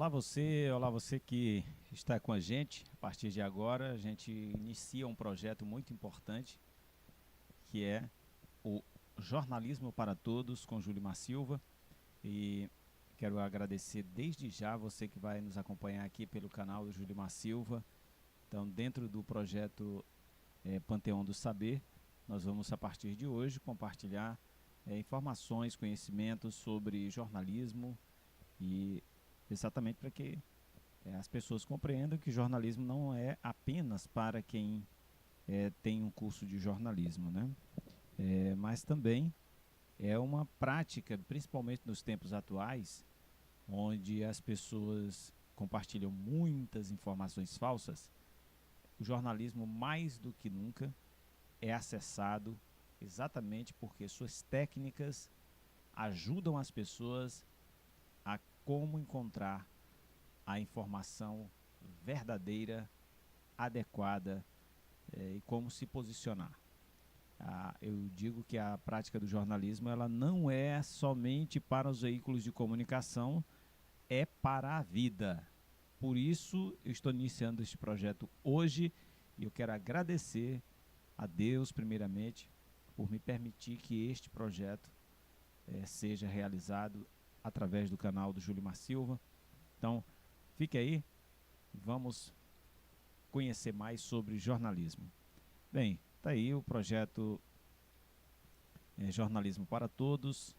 olá você que está com a gente. A partir de agora, a gente inicia um projeto muito importante, que é o Jornalismo para Todos com Júlio Silva. E quero agradecer desde já você que vai nos acompanhar aqui pelo canal do Júlio Silva. Então, dentro do projeto Panteão do Saber, nós vamos, a partir de hoje, compartilhar informações, conhecimentos sobre jornalismo e exatamente para que as pessoas compreendam que jornalismo não é apenas para quem tem um curso de jornalismo, né? Mas também é uma prática, principalmente nos tempos atuais, onde as pessoas compartilham muitas informações falsas. O jornalismo, mais do que nunca, é acessado exatamente porque suas técnicas ajudam as pessoas a como encontrar a informação verdadeira, adequada e como se posicionar. Eu digo que a prática do jornalismo ela não é somente para os veículos de comunicação, é para a vida. Por isso, eu estou iniciando este projeto hoje e eu quero agradecer a Deus, primeiramente, por me permitir que este projeto seja realizado através do canal do Júlio Silva. Então, fique aí, vamos conhecer mais sobre jornalismo. Bem, está aí o projeto Jornalismo para Todos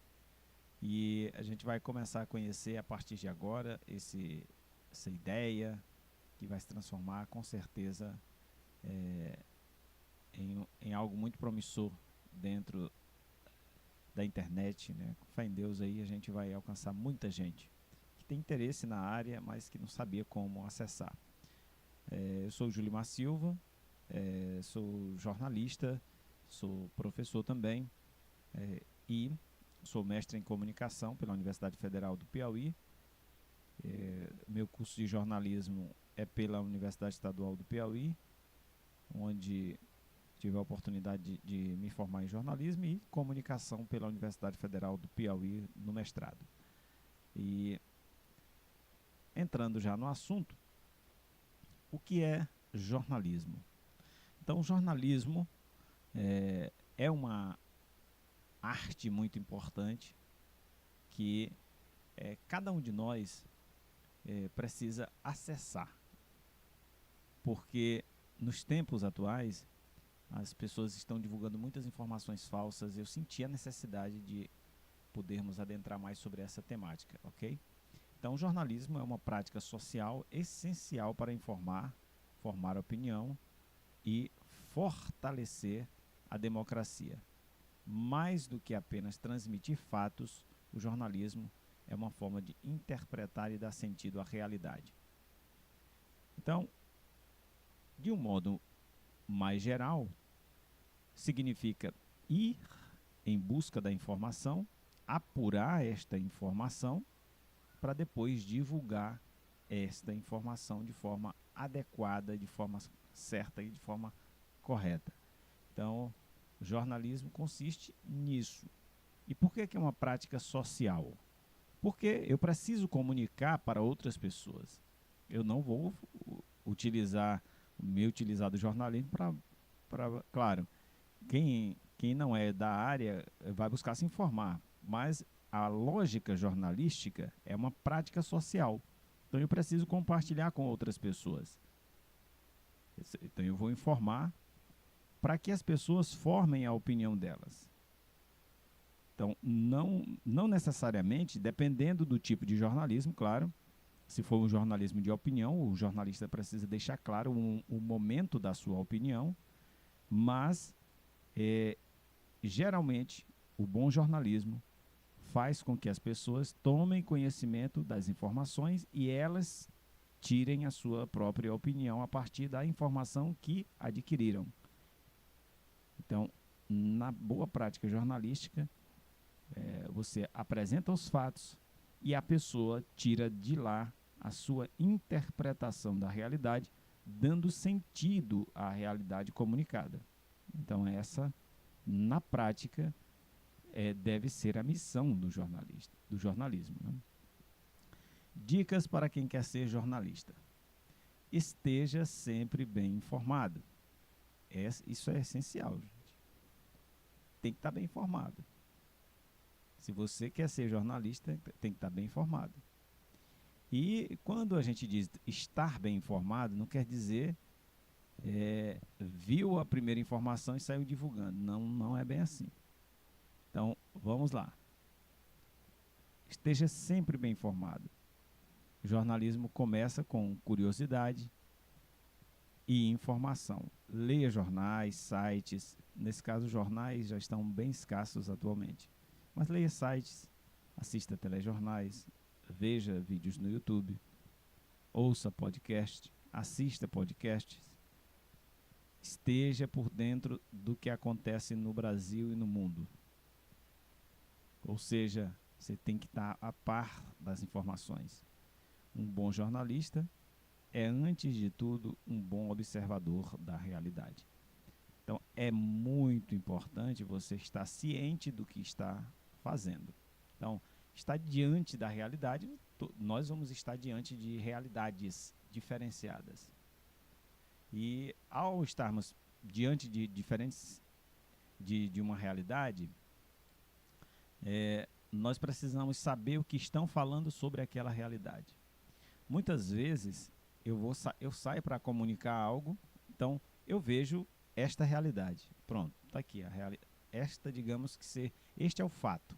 e a gente vai começar a conhecer a partir de agora essa ideia que vai se transformar com certeza em algo muito promissor dentro da internet, né? Com fé em Deus aí a gente vai alcançar muita gente que tem interesse na área, mas que não sabia como acessar. Eu sou o Júlio Silva, sou jornalista, sou professor também e sou mestre em comunicação pela Universidade Federal do Piauí. Meu curso de jornalismo é pela Universidade Estadual do Piauí, onde tive a oportunidade de me formar em jornalismo e comunicação pela Universidade Federal do Piauí no mestrado. E entrando já no assunto, o que é jornalismo? Então, jornalismo é uma arte muito importante que cada um de nós precisa acessar, porque nos tempos atuais as pessoas estão divulgando muitas informações falsas. Eu senti a necessidade de podermos adentrar mais sobre essa temática, ok? Então, o jornalismo é uma prática social essencial para informar, formar opinião e fortalecer a democracia. Mais do que apenas transmitir fatos, o jornalismo é uma forma de interpretar e dar sentido à realidade. Então, de um modo mais geral, significa ir em busca da informação, apurar esta informação para depois divulgar esta informação de forma adequada, de forma certa e de forma correta. Então, o jornalismo consiste nisso. E por que é uma prática social? Porque eu preciso comunicar para outras pessoas. Eu não vou me utilizar do jornalismo para claro, quem não é da área vai buscar se informar, mas a lógica jornalística é uma prática social. Então eu preciso compartilhar com outras pessoas. Então eu vou informar para que as pessoas formem a opinião delas. Então não necessariamente, dependendo do tipo de jornalismo, claro, se for um jornalismo de opinião, o jornalista precisa deixar claro o momento da sua opinião, mas geralmente o bom jornalismo faz com que as pessoas tomem conhecimento das informações e elas tirem a sua própria opinião a partir da informação que adquiriram. Então, na boa prática jornalística, você apresenta os fatos e a pessoa tira de lá a sua interpretação da realidade, dando sentido à realidade comunicada. Então, essa, na prática, deve ser a missão do jornalismo, né? Dicas para quem quer ser jornalista. Esteja sempre bem informado. Isso é essencial, gente. Tem que estar bem informado. Se você quer ser jornalista, tem que estar bem informado. E quando a gente diz estar bem informado, não quer dizer viu a primeira informação e saiu divulgando. Não é bem assim. Então, vamos lá. Esteja sempre bem informado. O jornalismo começa com curiosidade e informação. Leia jornais, sites. Nesse caso, jornais já estão bem escassos atualmente. Mas leia sites, assista telejornais, veja vídeos no YouTube, ouça podcast, assista podcasts. Esteja por dentro do que acontece no Brasil e no mundo. Ou seja, você tem que estar a par das informações. Um bom jornalista é, antes de tudo, um bom observador da realidade. Então, é muito importante você estar ciente do que está fazendo. Então, estar diante da realidade, nós vamos estar diante de realidades diferenciadas. E, ao estarmos diante de diferentes de uma realidade, nós precisamos saber o que estão falando sobre aquela realidade. Muitas vezes eu saio para comunicar algo, então eu vejo esta realidade. Pronto, está aqui a realidade. Digamos que este é o fato.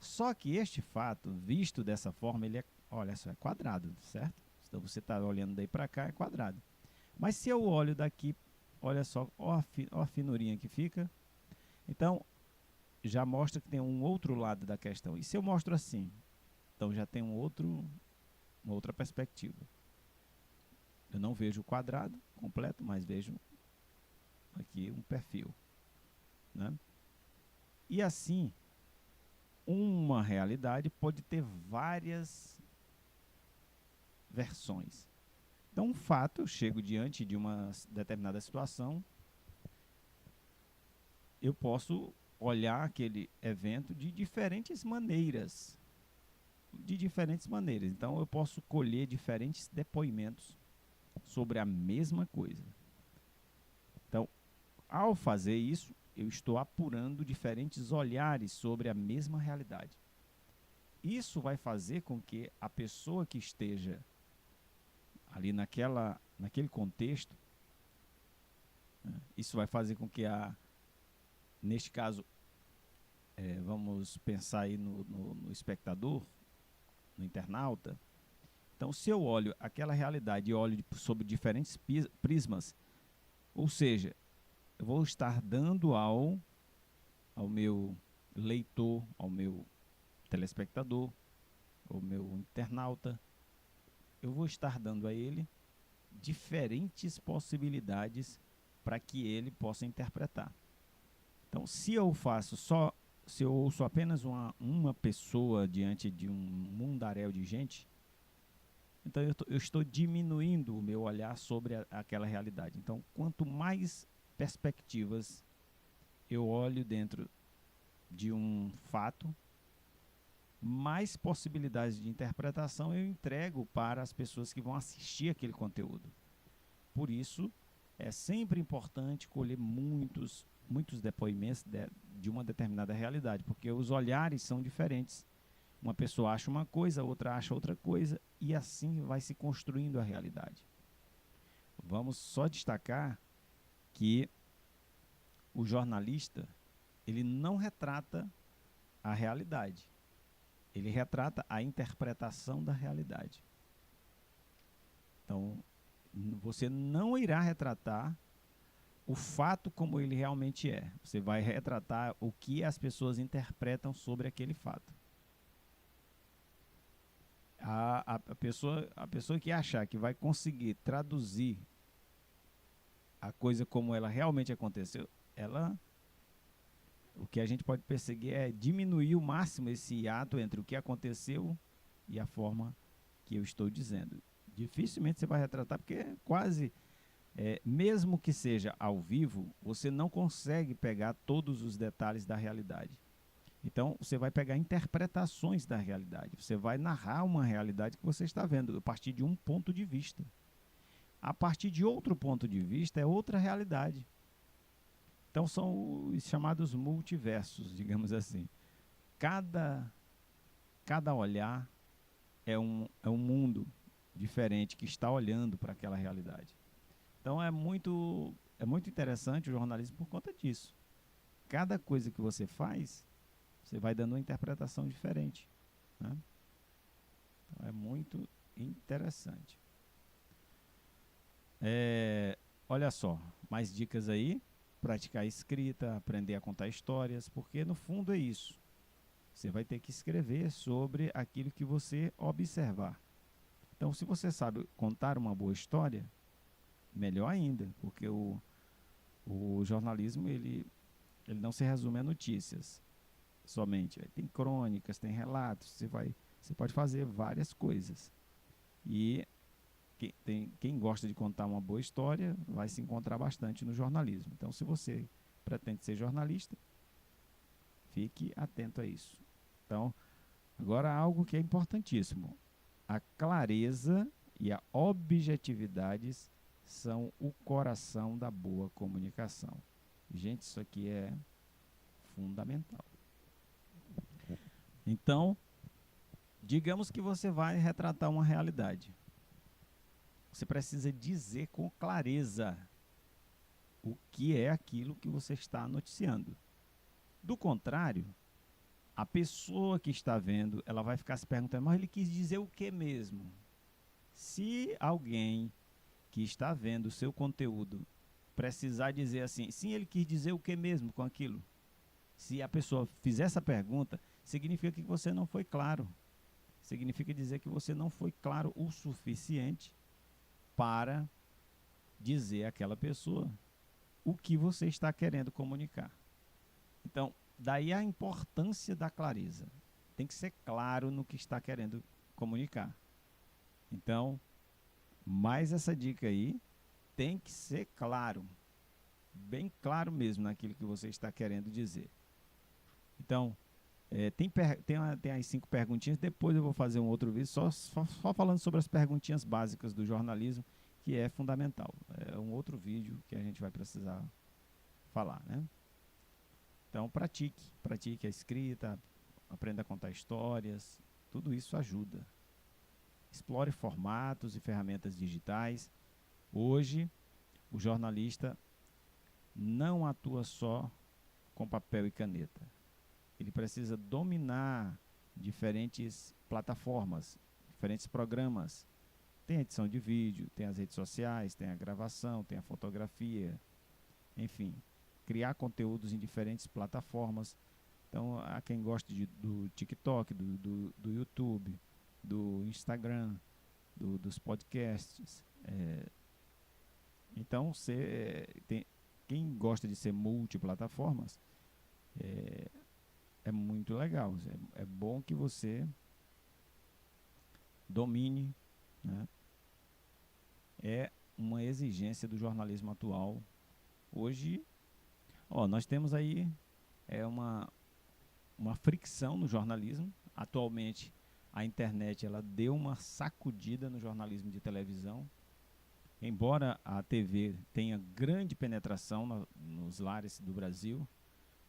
Só que este fato, visto dessa forma, ele olha só, é quadrado, certo? Então você está olhando daí para cá, é quadrado. Mas se eu olho daqui, olha só, ó a finurinha que fica. Então, já mostra que tem um outro lado da questão. E se eu mostro assim, então já tem uma outra perspectiva. Eu não vejo o quadrado completo, mas vejo aqui um perfil, né? E assim, uma realidade pode ter várias versões. Então, um fato, eu chego diante de uma determinada situação, eu posso olhar aquele evento de diferentes maneiras. Então, eu posso colher diferentes depoimentos sobre a mesma coisa. Então, ao fazer isso, eu estou apurando diferentes olhares sobre a mesma realidade. Isso vai fazer com que a pessoa que esteja ali naquele contexto, isso vai fazer com que neste caso, vamos pensar aí no espectador, no internauta. Então, se eu olho aquela realidade e olho sobre diferentes prismas, ou seja, eu vou estar dando ao meu leitor, ao meu telespectador, ao meu internauta, eu vou estar dando a ele diferentes possibilidades para que ele possa interpretar. Então, se eu ouço apenas uma pessoa diante de um mundaréu de gente, então eu estou diminuindo o meu olhar sobre aquela realidade. Então, quanto mais perspectivas eu olho dentro de um fato, mais possibilidades de interpretação eu entrego para as pessoas que vão assistir aquele conteúdo. Por isso, é sempre importante colher muitos depoimentos de uma determinada realidade, porque os olhares são diferentes. Uma pessoa acha uma coisa, outra acha outra coisa, e assim vai se construindo a realidade. Vamos só destacar que o jornalista, ele não retrata a realidade. Ele retrata a interpretação da realidade. Então, você não irá retratar o fato como ele realmente é. Você vai retratar o que as pessoas interpretam sobre aquele fato. A pessoa que achar que vai conseguir traduzir a coisa como ela realmente aconteceu, o que a gente pode perseguir é diminuir o máximo esse hiato entre o que aconteceu e a forma que eu estou dizendo. Dificilmente você vai retratar, porque quase, mesmo que seja ao vivo, você não consegue pegar todos os detalhes da realidade. Então, você vai pegar interpretações da realidade. Você vai narrar uma realidade que você está vendo a partir de um ponto de vista. A partir de outro ponto de vista é outra realidade. Então, são os chamados multiversos, digamos assim. Cada olhar é um mundo diferente que está olhando para aquela realidade. Então, é muito interessante o jornalismo por conta disso. Cada coisa que você faz, você vai dando uma interpretação diferente, né? Então, é muito interessante. Olha só, mais dicas aí. Praticar escrita, aprender a contar histórias, porque no fundo é isso. Você vai ter que escrever sobre aquilo que você observar. Então, se você sabe contar uma boa história, melhor ainda, porque o jornalismo ele não se resume a notícias somente. Tem crônicas, tem relatos, você pode fazer várias coisas. E quem gosta de contar uma boa história vai se encontrar bastante no jornalismo. Então, se você pretende ser jornalista, fique atento a isso. Então, agora algo que é importantíssimo. A clareza e a objetividade são o coração da boa comunicação. Gente, isso aqui é fundamental. Então, digamos que você vai retratar uma realidade. Você precisa dizer com clareza o que é aquilo que você está noticiando. Do contrário, a pessoa que está vendo, ela vai ficar se perguntando, mas ele quis dizer o que mesmo? Se alguém que está vendo o seu conteúdo precisar dizer assim, sim, ele quis dizer o que mesmo com aquilo? Se a pessoa fizer essa pergunta, significa que você não foi claro. Significa dizer que você não foi claro o suficiente para dizer àquela pessoa o que você está querendo comunicar. Então, daí a importância da clareza. Tem que ser claro no que está querendo comunicar. Então, mais essa dica aí, tem que ser claro. Bem claro mesmo naquilo que você está querendo dizer. Então, tem as 5 perguntinhas, depois eu vou fazer um outro vídeo só falando sobre as perguntinhas básicas do jornalismo, que é fundamental. É um outro vídeo que a gente vai precisar falar, né? Então, pratique a escrita, aprenda a contar histórias, tudo isso ajuda. Explore formatos e ferramentas digitais. Hoje, o jornalista não atua só com papel e caneta. Ele precisa dominar diferentes plataformas, diferentes programas. Tem a edição de vídeo, tem as redes sociais, tem a gravação, tem a fotografia, enfim, criar conteúdos em diferentes plataformas. Então, há quem goste do TikTok, do YouTube, do Instagram, dos podcasts. Então, quem gosta de ser multiplataformas, é muito legal. É bom que você domine, né? É uma exigência do jornalismo atual. Hoje, nós temos aí uma fricção no jornalismo. Atualmente, a internet ela deu uma sacudida no jornalismo de televisão. Embora a TV tenha grande penetração nos lares do Brasil,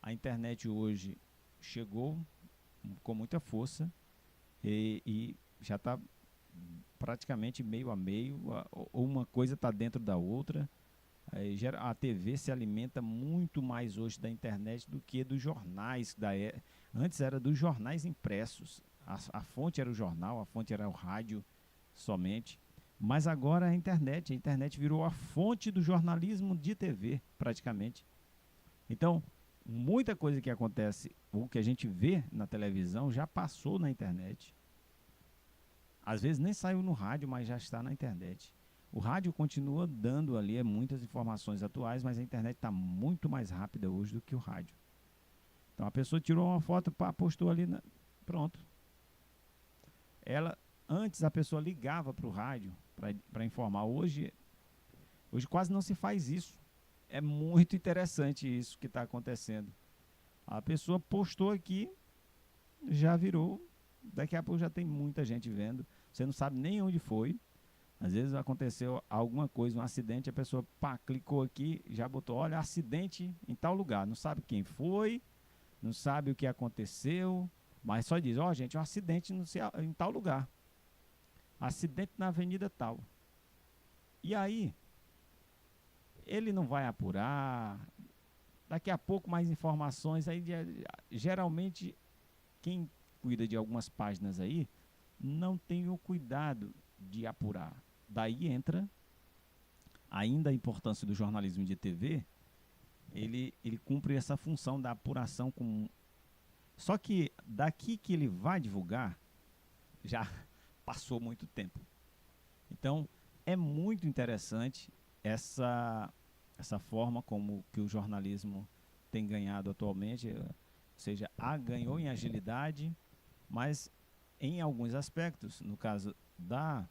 a internet hoje chegou com muita força e já está praticamente meio a meio, ou uma coisa está dentro da outra. A TV se alimenta muito mais hoje da internet do que dos jornais. Antes era dos jornais impressos. A fonte era o jornal, a fonte era o rádio somente. Mas agora a internet virou a fonte do jornalismo de TV, praticamente. Então, muita coisa que acontece, ou que a gente vê na televisão, já passou na internet. Às vezes nem saiu no rádio, mas já está na internet. O rádio continua dando ali muitas informações atuais, mas a internet está muito mais rápida hoje do que o rádio. Então a pessoa tirou uma foto, postou ali, pronto. Antes a pessoa ligava para o rádio para informar. Hoje quase não se faz isso. É muito interessante isso que está acontecendo. A pessoa postou aqui, já virou, daqui a pouco já tem muita gente vendo, você não sabe nem onde foi. Às vezes aconteceu alguma coisa, um acidente, a pessoa pá, clicou aqui, já botou, olha, acidente em tal lugar, não sabe quem foi, não sabe o que aconteceu, mas só diz, ó, gente, um acidente em tal lugar, acidente na avenida tal. E aí, ele não vai apurar, daqui a pouco mais informações, aí geralmente quem cuida de algumas páginas aí, não tem o cuidado de apurar. Daí entra ainda a importância do jornalismo de TV, ele cumpre essa função da apuração com... Só que daqui que ele vai divulgar, já passou muito tempo. Então, é muito interessante essa forma como que o jornalismo tem ganhado atualmente, ou seja, ganhou em agilidade, mas em alguns aspectos, no caso da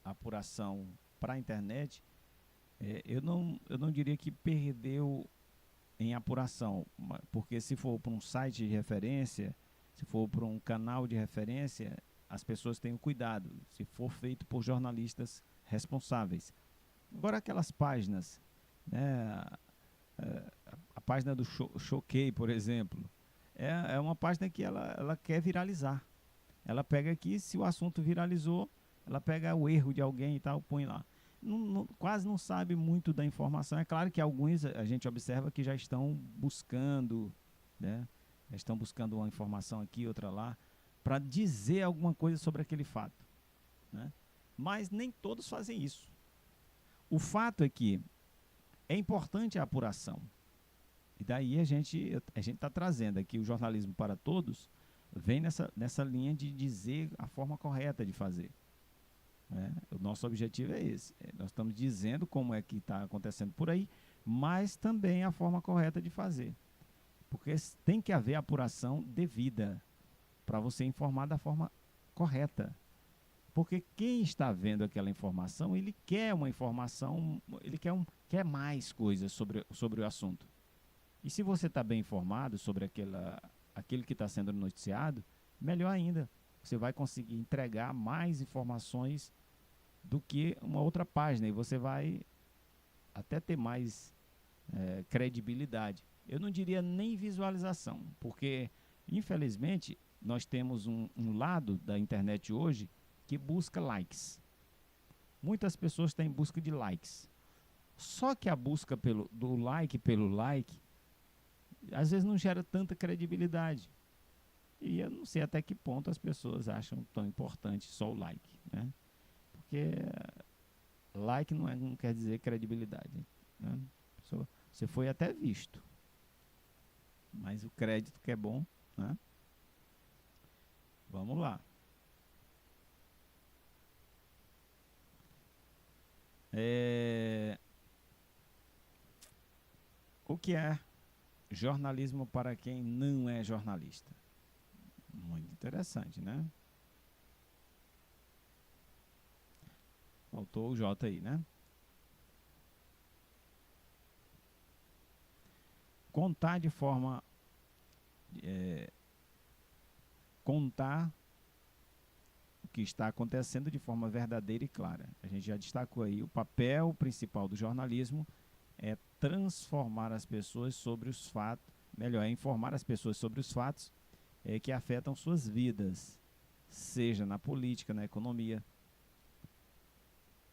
apuração para a internet, eu não diria que perdeu em apuração, porque se for para um site de referência, se for para um canal de referência, as pessoas têm o cuidado, se for feito por jornalistas responsáveis. Agora aquelas páginas, né, a página do Choquei, por exemplo, é uma página que ela quer viralizar. Ela pega aqui, se o assunto viralizou, ela pega o erro de alguém e tal, põe lá. Quase não sabe muito da informação. É claro que alguns a gente observa que já estão buscando, né? Já estão buscando uma informação aqui, outra lá, para dizer alguma coisa sobre aquele fato, né? Mas nem todos fazem isso. O fato é que é importante a apuração. E daí a gente está trazendo aqui o jornalismo para todos, vem nessa linha de dizer a forma correta de fazer. O nosso objetivo é esse. Nós estamos dizendo como é que está acontecendo por aí, mas também a forma correta de fazer. Porque tem que haver apuração devida para você informar da forma correta. Porque quem está vendo aquela informação, ele quer uma informação, ele quer mais coisas sobre o assunto. E se você está bem informado sobre aquele que está sendo noticiado, melhor ainda. Você vai conseguir entregar mais informações do que uma outra página e você vai até ter mais credibilidade. Eu não diria nem visualização, porque infelizmente nós temos um lado da internet hoje que busca likes. Muitas pessoas estão em busca de likes. Só que a busca do like pelo like às vezes não gera tanta credibilidade. E eu não sei até que ponto as pessoas acham tão importante só o like, né? Porque like não quer dizer credibilidade, né? Você foi até visto, mas o crédito que é bom, né? Vamos lá. O que é jornalismo para quem não é jornalista? Muito interessante, né? Faltou o J aí, né? Contar de forma... contar o que está acontecendo de forma verdadeira e clara. A gente já destacou aí, o papel principal do jornalismo é transformar as pessoas sobre os fatos, melhor, é informar as pessoas sobre os fatos que afetam suas vidas, seja na política, na economia.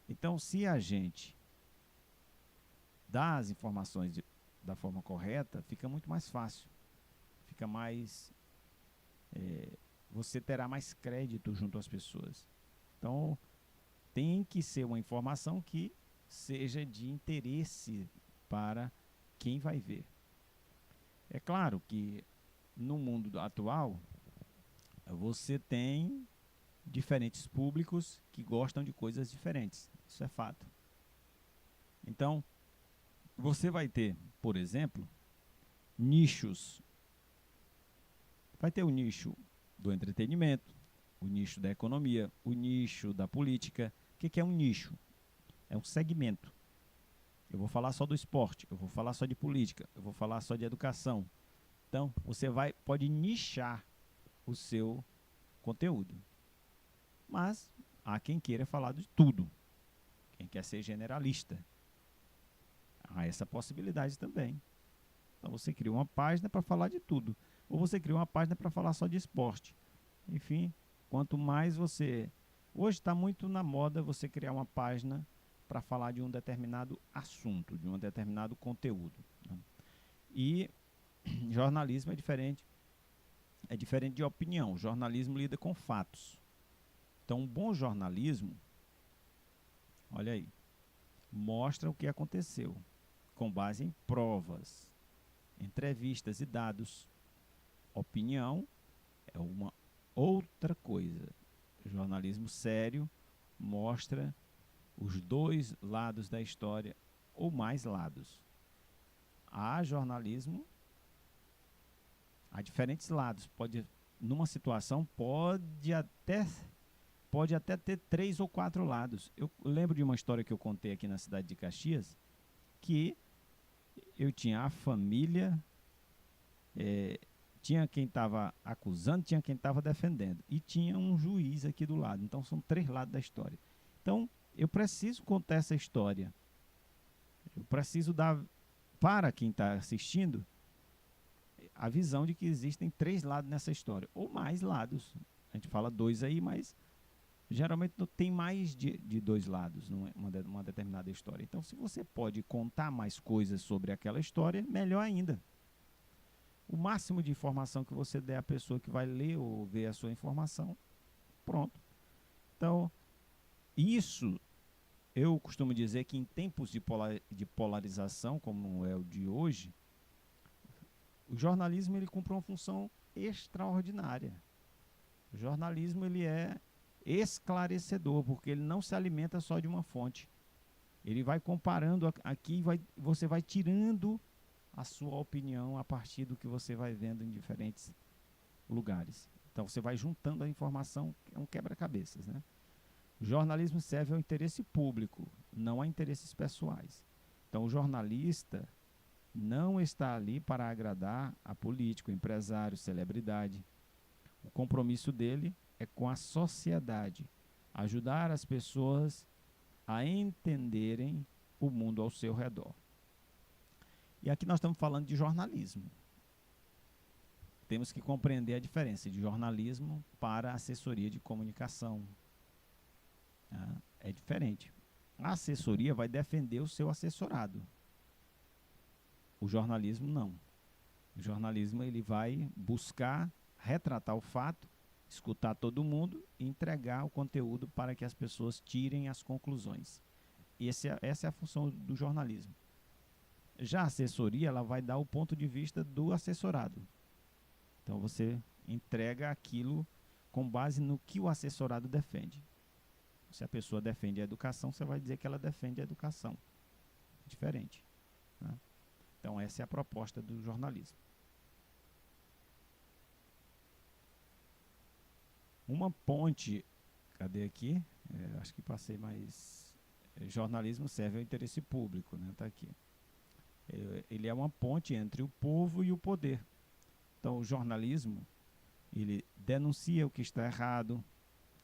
Então, se a gente dá as informações da forma correta, fica muito mais fácil, fica mais... você terá mais crédito junto às pessoas. Então, tem que ser uma informação que seja de interesse para quem vai ver. É claro que no mundo atual, você tem diferentes públicos que gostam de coisas diferentes. Isso é fato. Então, você vai ter, por exemplo, nichos. Vai ter o nicho do entretenimento, o nicho da economia, o nicho da política. O que é um nicho? É um segmento. Eu vou falar só do esporte, eu vou falar só de política, eu vou falar só de educação. Então, você pode nichar o seu conteúdo. Mas há quem queira falar de tudo, quem quer ser generalista. Há essa possibilidade também. Então você cria uma página para falar de tudo, ou você cria uma página para falar só de esporte. Enfim, quanto mais você... Hoje está muito na moda você criar uma página para falar de um determinado assunto, de um determinado conteúdo, né? E jornalismo é diferente de opinião. O jornalismo lida com fatos. Então, um bom jornalismo, olha aí, mostra o que aconteceu, com base em provas, entrevistas e dados. Opinião é uma outra coisa. O jornalismo sério mostra os dois lados da história, ou mais lados. Há jornalismo, há diferentes lados. Numa situação, pode até ter 3 ou 4 lados. Eu lembro de uma história que eu contei aqui na cidade de Caxias, que eu tinha a família, tinha quem estava acusando, tinha quem estava defendendo, e tinha um juiz aqui do lado. Então são 3 lados da história. Então eu preciso contar essa história. Eu preciso dar para quem está assistindo a visão de que existem 3 lados nessa história, ou mais lados. A gente fala 2 aí, mas geralmente não tem mais de 2 lados numa determinada história. Então, se você pode contar mais coisas sobre aquela história, melhor ainda. O máximo de informação que você der à pessoa que vai ler ou ver a sua informação, pronto. Então, isso eu costumo dizer que em tempos de polarização, como é o de hoje, o jornalismo ele cumpre uma função extraordinária. O jornalismo ele é esclarecedor, porque ele não se alimenta só de uma fonte. Ele vai comparando aqui, você vai tirando a sua opinião a partir do que você vai vendo em diferentes lugares. Então você vai juntando a informação, é um quebra-cabeças, né? O jornalismo serve ao interesse público, não a interesses pessoais. Então o jornalista não está ali para agradar a político, empresário, celebridade. O compromisso dele é com a sociedade, ajudar as pessoas a entenderem o mundo ao seu redor. E aqui nós estamos falando de jornalismo. Temos que compreender a diferença de jornalismo para assessoria de comunicação. É diferente. A assessoria vai defender o seu assessorado. O jornalismo não. O jornalismo ele vai buscar retratar o fato, escutar todo mundo e entregar o conteúdo para que as pessoas tirem as conclusões. Essa é a função do jornalismo. Já a assessoria ela vai dar o ponto de vista do assessorado. Então você entrega aquilo com base no que o assessorado defende. Se a pessoa defende a educação, você vai dizer que ela defende a educação. Diferente, né? Então essa é a proposta do jornalismo. Uma ponte, cadê aqui? Acho que passei mais. Jornalismo serve ao interesse público, né? Tá aqui. Ele é uma ponte entre o povo e o poder. Então o jornalismo, ele denuncia o que está errado,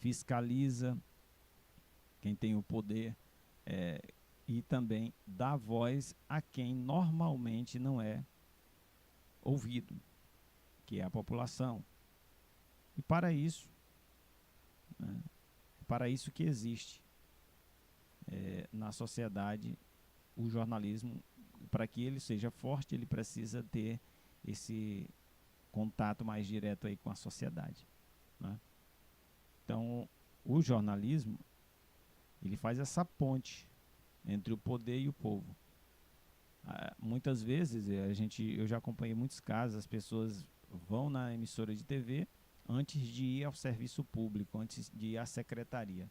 fiscaliza quem tem o poder, e também dá voz a quem normalmente não é ouvido, que é a população. E para isso, né, para isso que existe na sociedade o jornalismo. Para que ele seja forte, ele precisa ter esse contato mais direto aí com a sociedade, né? Então, o jornalismo ele faz essa ponte entre o poder e o povo. Muitas vezes eu já acompanhei muitos casos, as pessoas vão na emissora de TV antes de ir ao serviço público, antes de ir à secretaria.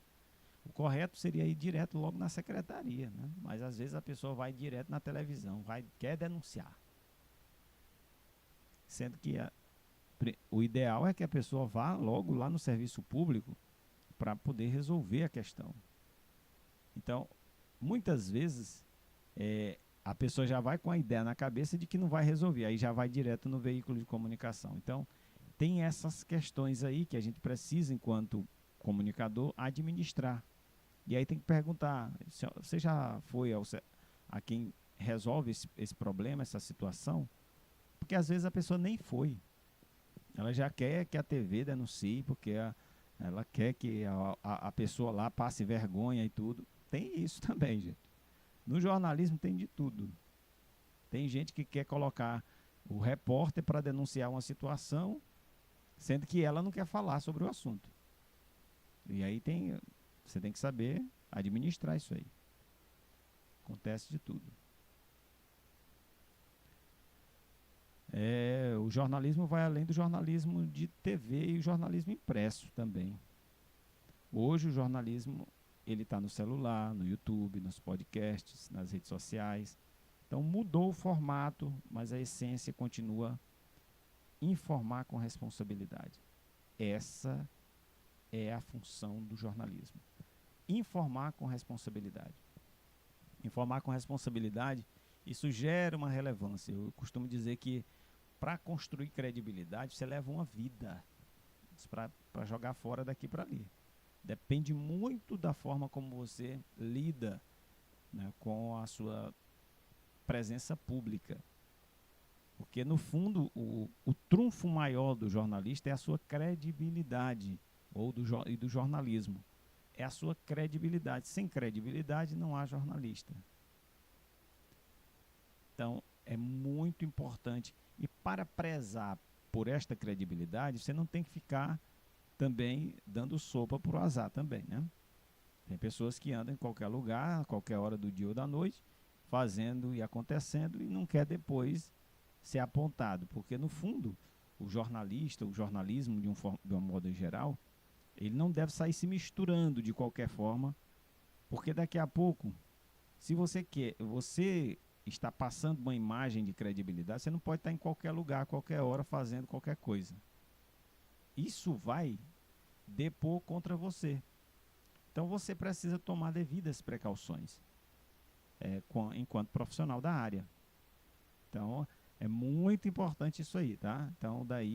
O correto seria ir direto logo na secretaria, né? Mas às vezes a pessoa vai direto na televisão, quer denunciar. Sendo que o ideal é que a pessoa vá logo lá no serviço público para poder resolver a questão. Então, muitas vezes, a pessoa já vai com a ideia na cabeça de que não vai resolver, aí já vai direto no veículo de comunicação. Então, tem essas questões aí que a gente precisa, enquanto comunicador, administrar. E aí tem que perguntar, você já foi a quem resolve esse problema, essa situação? Porque às vezes a pessoa nem foi. Ela já quer que a TV denuncie, porque ela quer que a pessoa lá passe vergonha e tudo. Tem isso também, gente. No jornalismo tem de tudo. Tem gente que quer colocar o repórter para denunciar uma situação, sendo que ela não quer falar sobre o assunto. E aí você tem que saber administrar isso aí. Acontece de tudo. O jornalismo vai além do jornalismo de TV e o jornalismo impresso também. Hoje o jornalismo ele está no celular, no YouTube, nos podcasts, nas redes sociais. Então mudou o formato, mas a essência continua informar com responsabilidade. Essa é a função do jornalismo. Informar com responsabilidade. Informar com responsabilidade, isso gera uma relevância. Eu costumo dizer que para construir credibilidade, você leva uma vida para jogar fora daqui para ali. Depende muito da forma como você lida, né, com a sua presença pública. Porque, no fundo, o trunfo maior do jornalista é a sua credibilidade, e do jornalismo. É a sua credibilidade. Sem credibilidade não há jornalista. Então, é muito importante. E para prezar por esta credibilidade, você não tem que ficar também dando sopa para o azar também, né? Tem pessoas que andam em qualquer lugar, a qualquer hora do dia ou da noite, fazendo e acontecendo, e não quer depois ser apontado. Porque, no fundo, o jornalista, o jornalismo, de um modo geral, ele não deve sair se misturando de qualquer forma, porque daqui a pouco, se você está passando uma imagem de credibilidade, você não pode estar em qualquer lugar, a qualquer hora, fazendo qualquer coisa. Isso vai depor contra você. Então você precisa tomar devidas precauções enquanto profissional da área. Então é muito importante isso aí, tá? Então daí